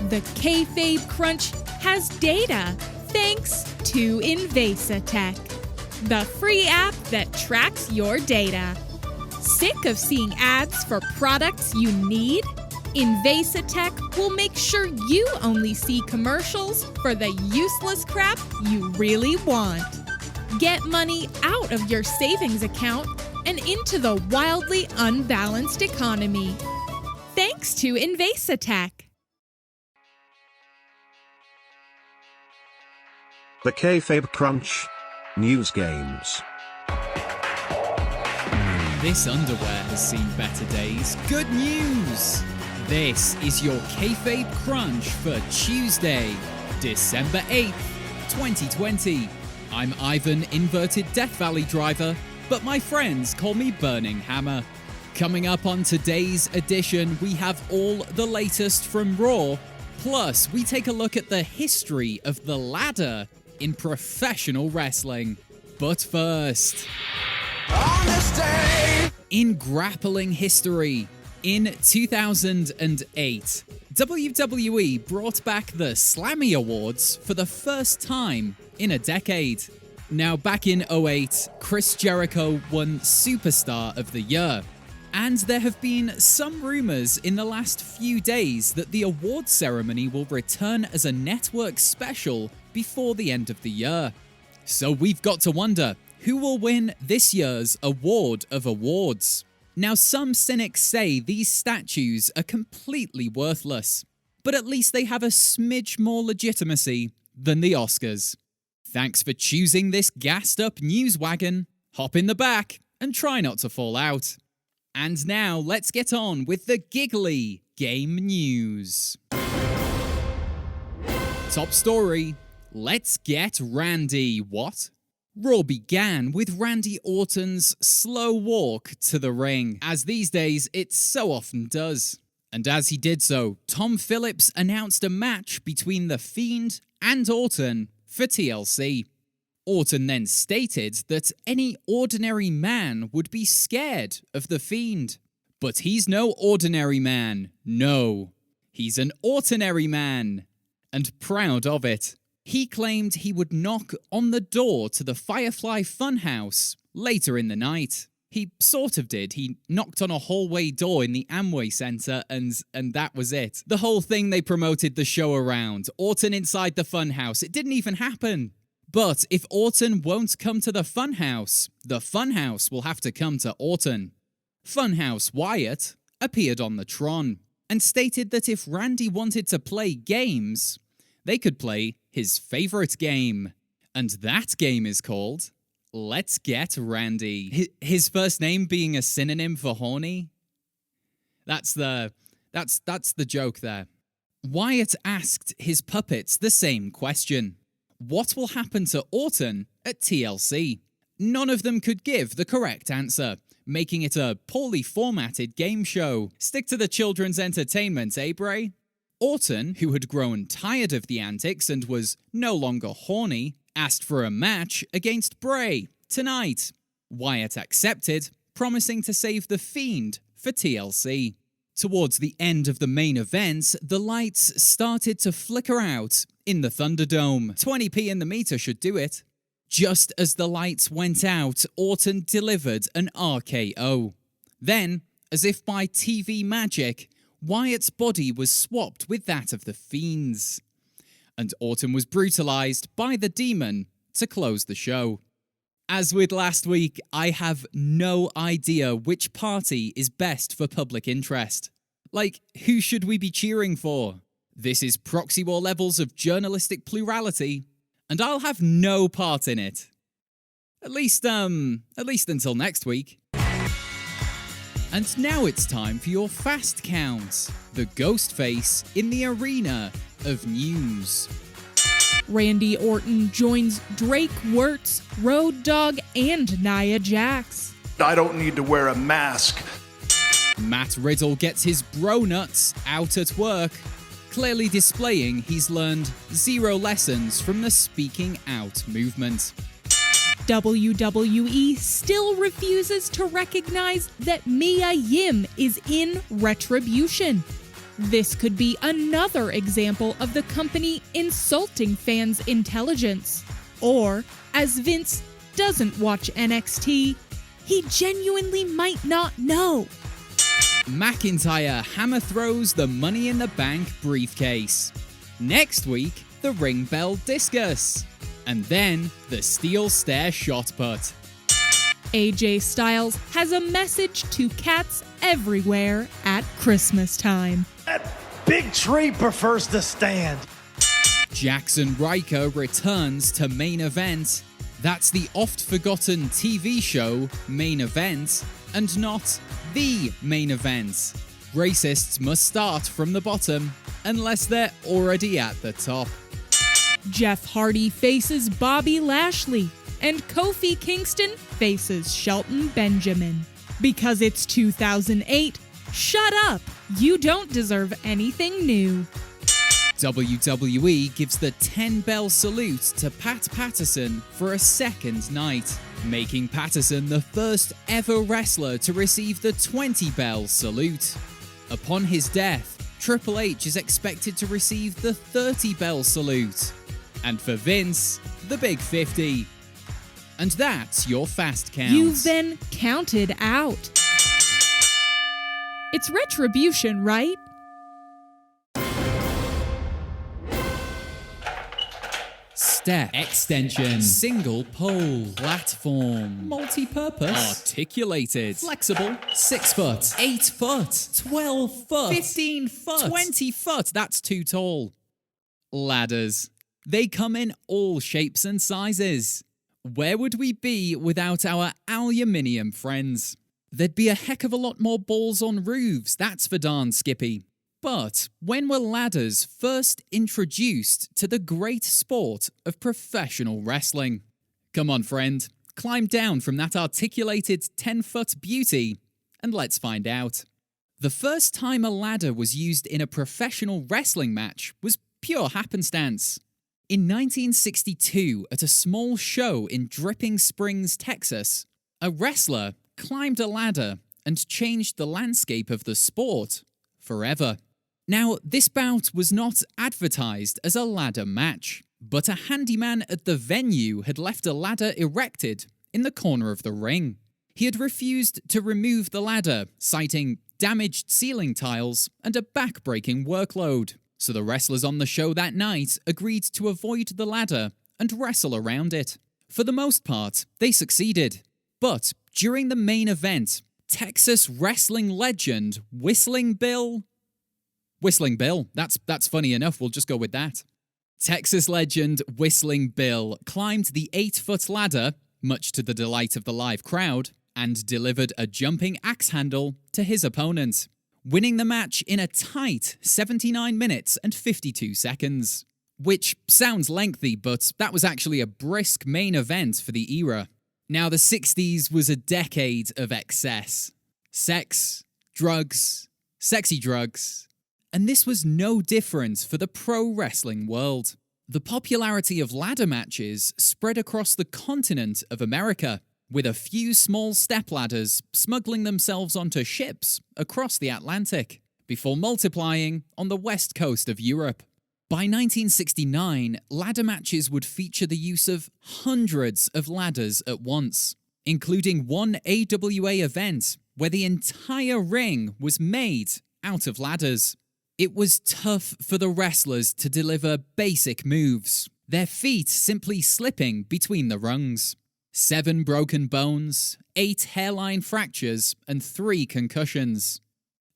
The Kayfabe Crunch has data thanks to Invasatech, the free app that tracks your data. Sick of seeing ads for products you need? Invasatech will make sure you only see commercials for the useless crap you really want. Get money out of your savings account and into the wildly unbalanced economy. Thanks to Invasatech. The Kayfabe Crunch. News Games. This underwear has seen better days. Good news! This is your Kayfabe Crunch for Tuesday, December 8th, 2020. I'm Ivan Inverted Death Valley Driver, but my friends call me Burning Hammer. Coming up on today's edition, we have all the latest from Raw, plus we take a look at the history of the ladder in professional wrestling. But first, on this day in grappling history, in 2008, WWE brought back the Slammy Awards for the first time in a decade. Now, back in 2008, Chris Jericho won Superstar of the Year. And there have been some rumors in the last few days that the awards ceremony will return as a network special before the end of the year. So we've got to wonder, who will win this year's Award of Awards? Now, some cynics say these statues are completely worthless, but at least they have a smidge more legitimacy than the Oscars. Thanks for choosing this gassed-up news wagon. Hop in the back and try not to fall out. And now, let's get on with the giggly game news. Top story. Let's get Randy. What? Raw began with Randy Orton's slow walk to the ring, as these days it so often does. And as he did so, Tom Phillips announced a match between The Fiend and Orton for TLC. Orton then stated that any ordinary man would be scared of The Fiend. But he's no ordinary man, no. He's an Ortonary man, and proud of it. He claimed he would knock on the door to the Firefly Funhouse later in the night. He sort of did. He knocked on a hallway door in the Amway Center, and that was it. The whole thing they promoted the show around. Orton inside the Funhouse. It didn't even happen. But if Orton won't come to the Funhouse will have to come to Orton. Funhouse Wyatt appeared on the Tron and stated that if Randy wanted to play games, they could play his favorite game. And that game is called Let's Get Randy. His first name being a synonym for horny? That's the joke there. Wyatt asked his puppets the same question. What will happen to Orton at TLC? None of them could give the correct answer, making it a poorly formatted game show. Stick to the children's entertainment, eh, Bray? Orton, who had grown tired of the antics and was no longer horny, asked for a match against Bray tonight. Wyatt accepted, promising to save The Fiend for TLC. Towards the end of the main event, the lights started to flicker out in the Thunderdome. 20p in the meter should do it. Just as the lights went out, Orton delivered an RKO. Then, as if by TV magic, Wyatt's body was swapped with that of The Fiend's. And Orton was brutalized by the Demon to close the show. As with last week, I have no idea which party is best for public interest. Like, who should we be cheering for? This is proxy war levels of journalistic plurality, and I'll have no part in it. At least until next week. And now it's time for your fast count. The ghost face in the arena of news. Randy Orton joins Drake Wuertz, Road Dogg, and Nia Jax. I don't need to wear a mask. Matt Riddle gets his bro nuts out at work, clearly displaying he's learned 0 lessons from the speaking out movement. WWE still refuses to recognize that Mia Yim is in Retribution. This could be another example of the company insulting fans' intelligence. Or, as Vince doesn't watch NXT, he genuinely might not know. McIntyre hammer throws the Money in the Bank briefcase. Next week, the ring bell discus. And then, the steel stair shot put. AJ Styles has a message to cats everywhere at Christmas time. That big tree prefers to stand. Jackson Riker returns to Main Event. That's the oft-forgotten TV show Main Event, and not the Main Event. Racists must start from the bottom, unless they're already at the top. Jeff Hardy faces Bobby Lashley, and Kofi Kingston faces Shelton Benjamin. Because it's 2008, shut up! You don't deserve anything new. WWE gives the 10-bell salute to Pat Patterson for a second night, making Patterson the first ever wrestler to receive the 20-bell salute. Upon his death, Triple H is expected to receive the 30-bell salute. And for Vince, the Big 50. And that's your fast count. You've been counted out. It's retribution, right? Step, extension, single pole, platform, multi-purpose, articulated, flexible, 6 foot, 8 foot, 12 foot, 15 foot, 20 foot, that's too tall. Ladders. They come in all shapes and sizes. Where would we be without our aluminium friends? There'd be a heck of a lot more balls on roofs, that's for darn Skippy. But when were ladders first introduced to the great sport of professional wrestling? Come on, friend, climb down from that articulated 10-foot beauty and let's find out. The first time a ladder was used in a professional wrestling match was pure happenstance. In 1962, at a small show in Dripping Springs, Texas, a wrestler climbed a ladder and changed the landscape of the sport forever. Now, this bout was not advertised as a ladder match, but a handyman at the venue had left a ladder erected in the corner of the ring. He had refused to remove the ladder, citing damaged ceiling tiles and a back-breaking workload. So the wrestlers on the show that night agreed to avoid the ladder and wrestle around it. For the most part, they succeeded. But during the main event, Texas wrestling legend Whistling Bill, that's funny enough, we'll just go with that. Texas legend Whistling Bill climbed the 8-foot ladder, much to the delight of the live crowd, and delivered a jumping axe handle to his opponent, winning the match in a tight 79 minutes and 52 seconds. Which sounds lengthy, but that was actually a brisk main event for the era. Now, the 60s was a decade of excess. Sex, drugs, sexy drugs. And this was no different for the pro wrestling world. The popularity of ladder matches spread across the continent of America, with a few small stepladders smuggling themselves onto ships across the Atlantic, before multiplying on the west coast of Europe. By 1969, ladder matches would feature the use of hundreds of ladders at once, including one AWA event where the entire ring was made out of ladders. It was tough for the wrestlers to deliver basic moves, their feet simply slipping between the rungs. 7 broken bones, 8 hairline fractures, and 3 concussions.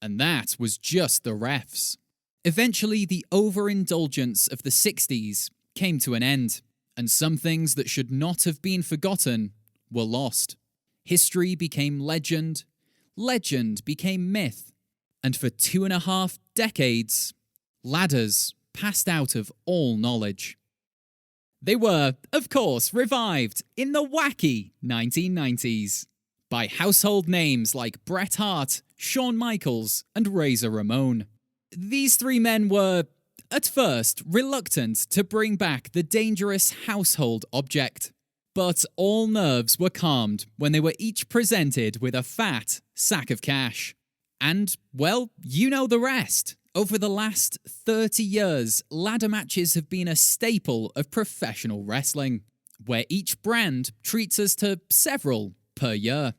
And that was just the refs. Eventually, the overindulgence of the 60s came to an end, and some things that should not have been forgotten were lost. History became legend, legend became myth, and for 2.5 decades, ladders passed out of all knowledge. They were, of course, revived in the wacky 1990s by household names like Bret Hart, Shawn Michaels, and Razor Ramon. These 3 men were, at first, reluctant to bring back the dangerous household object. But all nerves were calmed when they were each presented with a fat sack of cash. And, well, you know the rest. Over the last 30 years, ladder matches have been a staple of professional wrestling, where each brand treats us to several per year.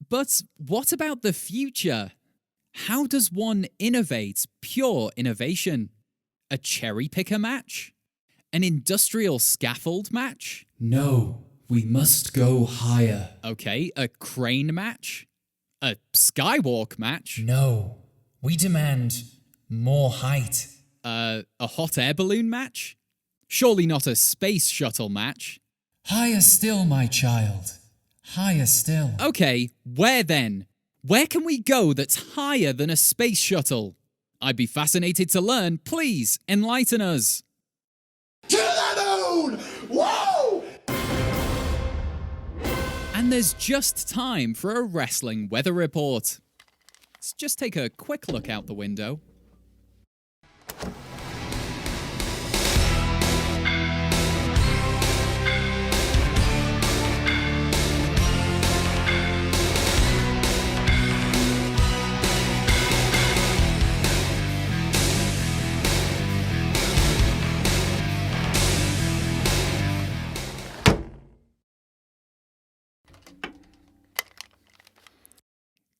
But what about the future? How does one innovate pure innovation? A cherry picker match? An industrial scaffold match? No, we must go higher. Okay, a crane match? A skywalk match? No, we demand more height. A hot air balloon match? Surely not a space shuttle match? Higher still, my child. Higher still. Okay, where then? Where can we go that's higher than a space shuttle? I'd be fascinated to learn. Please, enlighten us. To the moon! Whoa! And there's just time for a wrestling weather report. Let's just take a quick look out the window.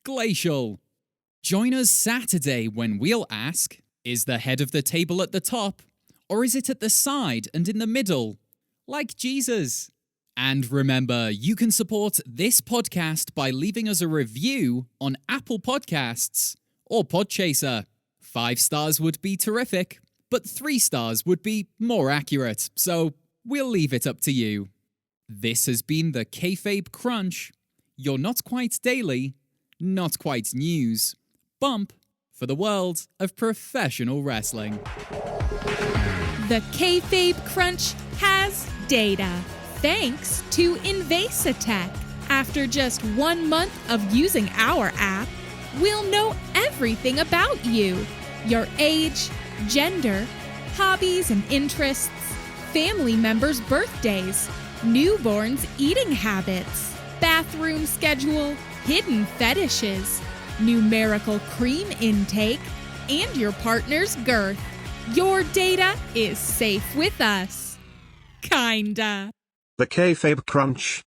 Glacial. Join us Saturday when we'll ask, is the head of the table at the top, or is it at the side and in the middle, like Jesus? And remember, you can support this podcast by leaving us a review on Apple Podcasts or Podchaser. 5 stars would be terrific, but 3 stars would be more accurate, so we'll leave it up to you. This has been the Kayfabe Crunch, your not quite daily, not quite news, bump for the world of professional wrestling. The Kayfabe Crunch has data, thanks to Invasatech. After just 1 month of using our app, we'll know everything about you. Your age, gender, hobbies and interests, family members' birthdays, newborns' eating habits, bathroom schedule, hidden fetishes, numerical cream intake, and your partner's girth. Your data is safe with us. Kinda. The Kayfabe Crunch.